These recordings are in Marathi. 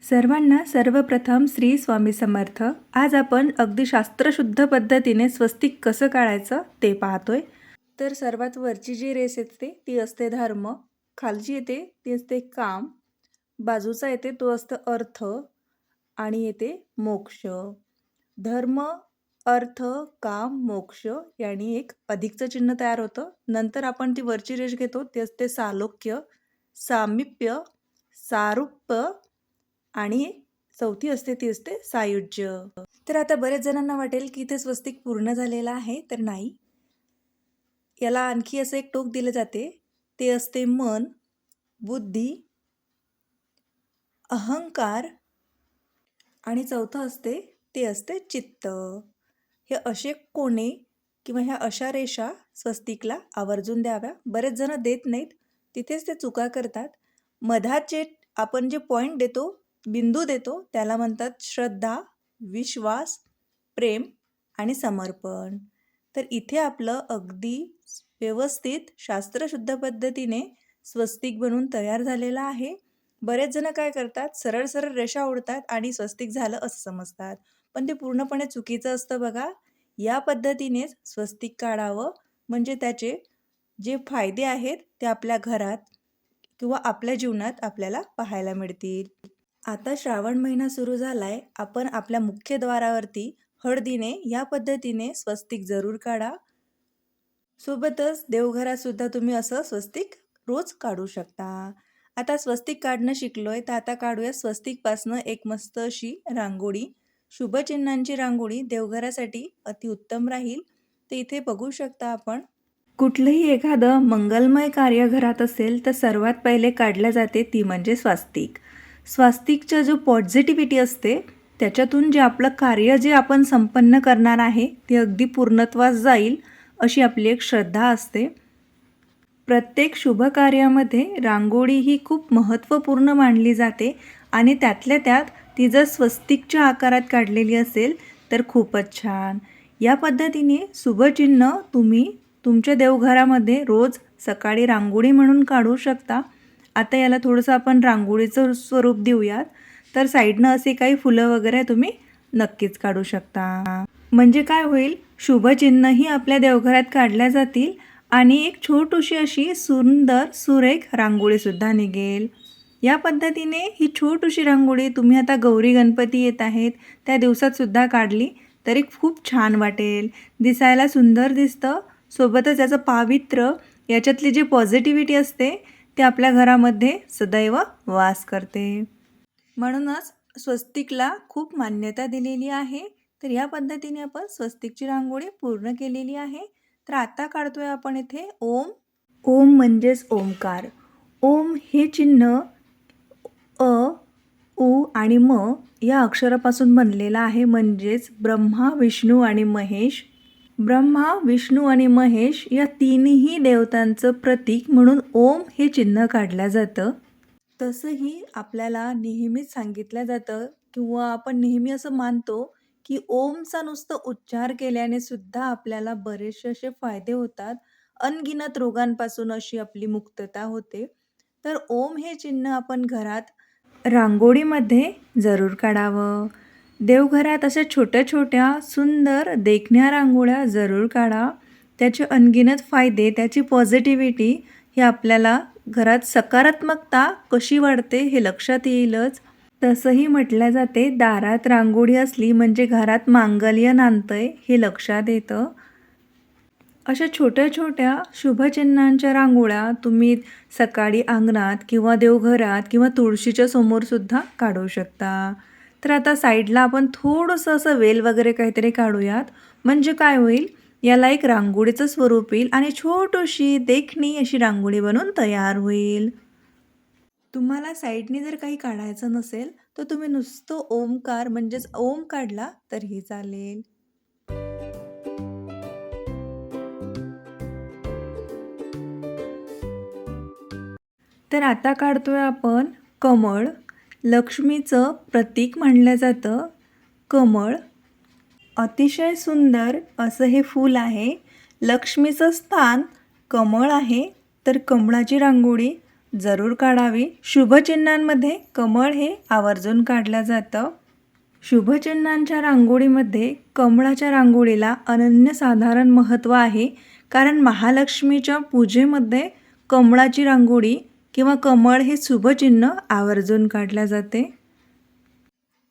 सर्वांना सर्वप्रथम श्री स्वामी समर्थ. आज आपण अगदी शास्त्रशुद्ध पद्धतीने स्वस्तिक कसं काढायचं ते पाहतोय. तर सर्वात वरची जी रेस येते ती असते धर्म, खालची येते ती असते काम, बाजूचा येते तो असतो अर्थ आणि येते मोक्ष. धर्म, अर्थ, काम, मोक्ष यांनी एक अधिकचं चिन्ह तयार होतं. नंतर आपण ती वरची रेष घेतो ती असते सालोक्य, सामिप्य, सारूप्य आणि चौथी असते ती असते सायुज्य. तर आता बरेच जणांना वाटेल की इथे स्वस्तिक पूर्ण झालेलं आहे, तर नाही. याला आणखी असं एक टोक दिले जाते, ते असते मन, बुद्धी, अहंकार आणि चौथं असते ते असते चित्त. हे असे कोणे किंवा ह्या अशा रेषा स्वस्तिकला आवर्जून द्याव्या. बरेच जण देत नाहीत, तिथेच ते चुका करतात. मधात जे आपण जे पॉईंट देतो, बिंदू देतो, त्याला म्हणतात श्रद्धा, विश्वास, प्रेम आणि समर्पण. तर इथे आपलं अगदी व्यवस्थित शास्त्रशुद्ध पद्धतीने स्वस्तिक बनून तयार झालेलं आहे. बरेच जण काय करतात, सरळ सरळ रेषा ओढतात आणि स्वस्तिक झालं असं समजतात, पण ते पूर्णपणे चुकीचं असतं बघा. या पद्धतीनेच स्वस्तिक काढावं, म्हणजे त्याचे जे फायदे आहेत ते आपल्या घरात किंवा आपल्या जीवनात आपल्याला पाहायला मिळतील. आता श्रावण महिना सुरू झालाय. आपण आपल्या मुख्य द्वारावरती हळदीने या पद्धतीने स्वस्तिक जरूर काढा. सोबतच देवघरात सुद्धा तुम्ही असं स्वस्तिक रोज काढू शकता. आता स्वस्तिक काढणं शिकलोय, तर आता काढूया स्वस्तिकपासनं एक मस्त अशी रांगोळी. शुभचिन्हांची रांगोळी देवघरासाठी अतिउत्तम राहील. तर इथे बघू शकता आपण. कुठलंही एखादं मंगलमय कार्य घरात असेल तर सर्वात पहिले काढल्या जाते ती म्हणजे स्वास्तिक. स्वास्तिकचा जो पॉझिटिव्हिटी असते त्याच्यातून जे आपलं कार्य जे आपण संपन्न करणार आहे ते अगदी पूर्णत्वास जाईल अशी आपली एक श्रद्धा असते. प्रत्येक शुभ कार्यामध्ये रांगोळी ही खूप महत्त्वपूर्ण मानली जाते आणि त्यातल्या त्यात ती जर स्वस्तिकच्या आकारात काढलेली असेल तर खूपच छान. या पद्धतीने शुभचिन्ह तुम्ही तुमच्या देवघरामध्ये रोज सकाळी रांगोळी म्हणून काढू शकता. आता याला थोडंसं आपण रांगोळीचं स्वरूप देऊयात. तर साईडनं असे काही फुलं वगैरे तुम्ही नक्कीच काढू शकता. म्हणजे काय होईल, शुभचिन्हही आपल्या देवघरात काढल्या जातील आणि एक छोटीशी अशी सुंदर सुरेख रांगोळीसुद्धा निघेल. या पद्धतीने ही छोटीशी रांगोळी तुम्ही आता गौरी गणपती येत आहेत त्या दिवसातसुद्धा काढली तरी खूप छान वाटेल, दिसायला सुंदर दिसतं. सोबतच याचं पावित्र्य, याच्यातली जी पॉझिटिव्हिटी असते ते आपल्या घरामध्ये सदैव वास करते. म्हणूनच स्वस्तिकला खूप मान्यता दिलेली आहे. तर या पद्धतीने आपण स्वस्तिकची रांगोळी पूर्ण केलेली आहे. तर आता काढतोय आपण इथे ओम. ओम म्हणजेच ओमकार. ओम हे चिन्ह अ, उ आणि म या अक्षरापासून बनलेलं आहे, म्हणजेच ब्रह्मा, विष्णू आणि महेश. ब्रह्मा, विष्णू आणि महेश या तिन्ही देवतांचं प्रतीक म्हणून ओम हे चिन्ह काढलं जातं. तसंही आपल्याला नेहमीच सांगितलं जातं किंवा आपण नेहमी असं मानतो की ओमचा नुसतं उच्चार केल्याने सुद्धा आपल्याला बरेचसे असे फायदे होतात. अनगिनत रोगांपासून अशी आपली मुक्तता होते. तर ओम हे चिन्ह आपण घरात रांगोळीमध्ये जरूर काढावं. देवघरात अशा छोट्या छोट्या सुंदर देखण्या रांगोळ्या जरूर काढा. त्याचे अनगिनत फायदे, त्याची पॉझिटिव्हिटी हे आपल्याला घरात सकारात्मकता कशी वाढते हे लक्षात येईलच. तसंही म्हटलं जाते, दारात रांगोळी असली म्हणजे घरात मांगल्य नांदतंय हे लक्षात येतं. अशा छोट्या छोट्या शुभचिन्हांच्या रांगोळ्या तुम्ही सकाळी अंगणात किंवा देवघरात किंवा तुळशीच्या समोरसुद्धा काढू शकता. तर आता साईडला आपण थोडंसं असं वेल वगैरे काहीतरी काढूयात, म्हणजे काय होईल, याला एक रांगोळीचं स्वरूप येईल आणि छोटीशी देखणी अशी रांगोळी बनून तयार होईल. तुम्हाला साईडनी जर काही काढायचं नसेल तर तुम्ही नुसतं ओमकार म्हणजेच ओम काढला तरीही चालेल. तर आता काढतोय आपण कमळ. लक्ष्मीचं प्रतीक मानलं जातं कमळ. अतिशय सुंदर असं हे फूल आहे. लक्ष्मीचं स्थान कमळ आहे, तर कमळाची रांगोळी जरूर काढावी. शुभचिन्हांमध्ये कमळ हे आवर्जून काढलं जातं. शुभचिन्हांच्या रांगोळीमध्ये कमळाच्या रांगोळीला अनन्यसाधारण महत्त्व आहे, कारण महालक्ष्मीच्या पूजेमध्ये कमळाची रांगोळी किंवा कमळ हे शुभचिन्ह आवर्जून काढल्या जाते.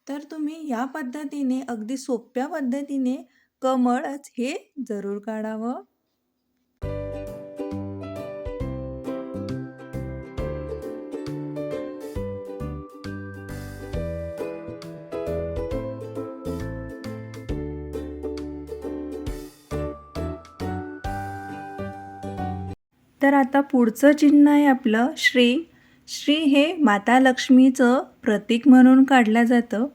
तर तुम्ही या पद्धतीने अगदी सोप्या पद्धतीने कमळच हे जरूर काढावं. तर आता पुढचं चिन्ह आहे आपलं श्री. श्री हे माता लक्ष्मीचं प्रतीक म्हणून काढलं जातं.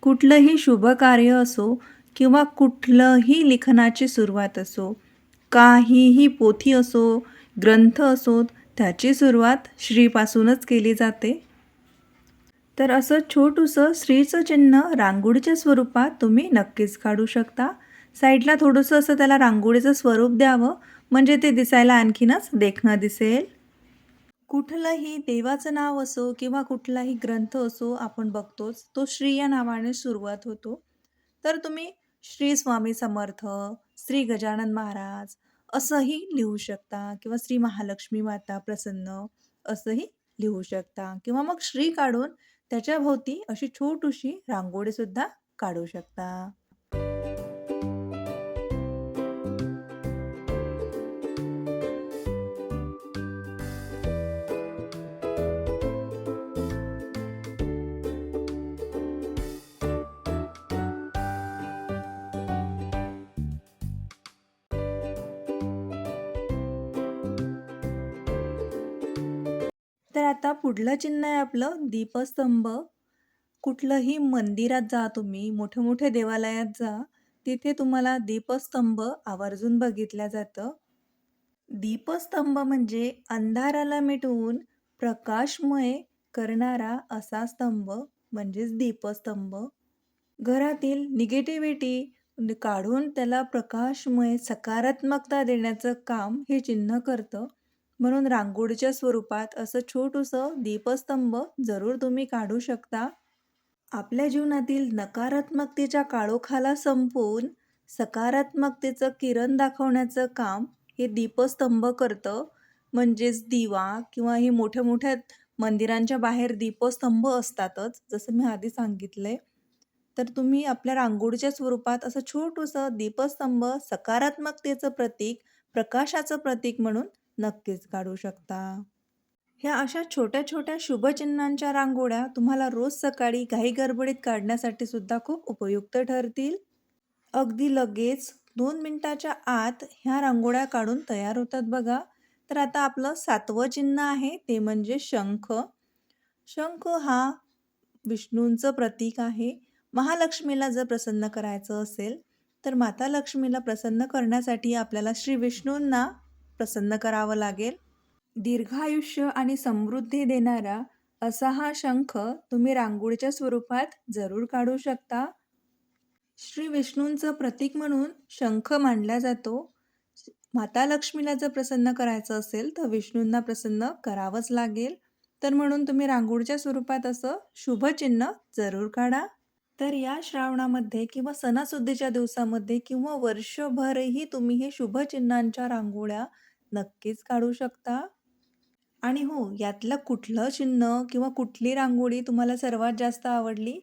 कुठलंही शुभ कार्य असो किंवा कुठलंही लिखाणाची सुरुवात असो, काहीही पोथी असो, ग्रंथ असोत, त्याची सुरुवात श्रीपासूनच केली जाते. तर असं छोटूसं श्रीचं चिन्ह रांगोळीच्या स्वरूपात तुम्ही नक्कीच काढू शकता. साईडला थोडंसं असं त्याला रांगोळीचं स्वरूप द्यावं, म्हणजे ते दिसायला आणखीनच देखणं दिसेल. कुठलंही देवाचं नाव असो किंवा कुठलाही ग्रंथ असो, आपण बघतोच तो श्री या नावाने सुरुवात होतो. तर तुम्ही श्री स्वामी समर्थ, श्री गजानन महाराज असंही लिहू शकता किंवा श्री महालक्ष्मी माता प्रसन्न असंही लिहू शकता किंवा मग श्री काढून त्याच्याभोवती अशी छोटीशी रांगोळीसुद्धा काढू शकता. तर आता पुढलं चिन्ह आहे आपलं दीपस्तंभ. कुठलंही मंदिरात जा तुम्ही, मोठ्या-मोठ्या देवालयात जा, तिथे तुम्हाला दीपस्तंभ आवर्जून बघितलं जातं. दीपस्तंभ म्हणजे अंधाराला मिटवून प्रकाशमय करणारा असा स्तंभ म्हणजेच दीपस्तंभ. घरातील निगेटिव्हिटी काढून त्याला प्रकाशमय सकारात्मकता देण्याचं काम हे चिन्ह करतं. म्हणून रांगोळीच्या स्वरूपात असं छोटूसं दीपस्तंभ जरूर तुम्ही काढू शकता. आपल्या जीवनातील नकारात्मकतेच्या काळोखाला संपवून सकारात्मकतेचं किरण दाखवण्याचं काम हे दीपस्तंभ करतं. म्हणजेच दिवा किंवा हे मोठ्या-मोठ्या मंदिरांच्या बाहेर दीपस्तंभ असतातच, जसं मी आधी सांगितलंय. तर तुम्ही आपल्या रांगोळीच्या स्वरूपात असं छोटूसं दीपस्तंभ सकारात्मकतेचं प्रतीक, प्रकाशाचं प्रतीक म्हणून नक्कीच काढू शकता. ह्या अशा छोट्या-छोट्या शुभचिन्हांच्या रांगोळ्या तुम्हाला रोज सकाळी घाई-गडबडीत काढण्यासाठी सुद्धा खूप उपयुक्त ठरतील. अगदी लगेच 2 मिनिटाच्या आत ह्या रांगोळ्या काढून तयार होतात बघा. तर आता आपलं 7वं चिन्ह आहे ते म्हणजे शंख. शंख हा विष्णूंचं प्रतीक आहे. महालक्ष्मीला जर प्रसन्न करायचं असेल, तर माता लक्ष्मीला प्रसन्न करण्यासाठी आपल्याला श्री विष्णूंना प्रसन्न करावं लागेल. दीर्घायुष्य आणि समृद्धी देणारा असा हा शंख तुम्ही रांगोळीच्या स्वरूपात जरूर काढू शकता. श्री विष्णूंचं प्रतीक म्हणून शंख मानला जातो. माता लक्ष्मीला जर प्रसन्न करायचं असेल तर विष्णूंना प्रसन्न करावंच लागेल. तर म्हणून तुम्ही रांगोळीच्या स्वरूपात असं शुभचिन्ह जरूर काढा. तर या श्रावणामध्ये किंवा सणासुदीच्या दिवसामध्ये किंवा वर्षभरही तुम्ही हे शुभचिन्हांच्या रांगोळ्या नक्कीच काढू शकता. आणि हो, यातलं कुठलं चिन्ह किंवा कुठली रांगोळी तुम्हाला सर्वात जास्त आवडली,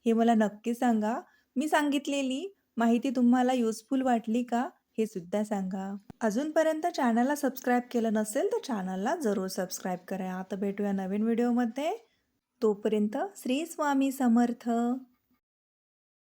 हे मला नक्की सांगा. मी सांगितलेली माहिती तुम्हाला युजफुल वाटली का? हे सुद्धा सांगा. अजूनपर्यंत चॅनलला सबस्क्राईब केलं नसेल, तर चॅनलला जरूर सबस्क्राईब करा. आता भेटूया नवीन व्हिडिओमध्ये. तोपर्यंत श्री स्वामी समर्थ.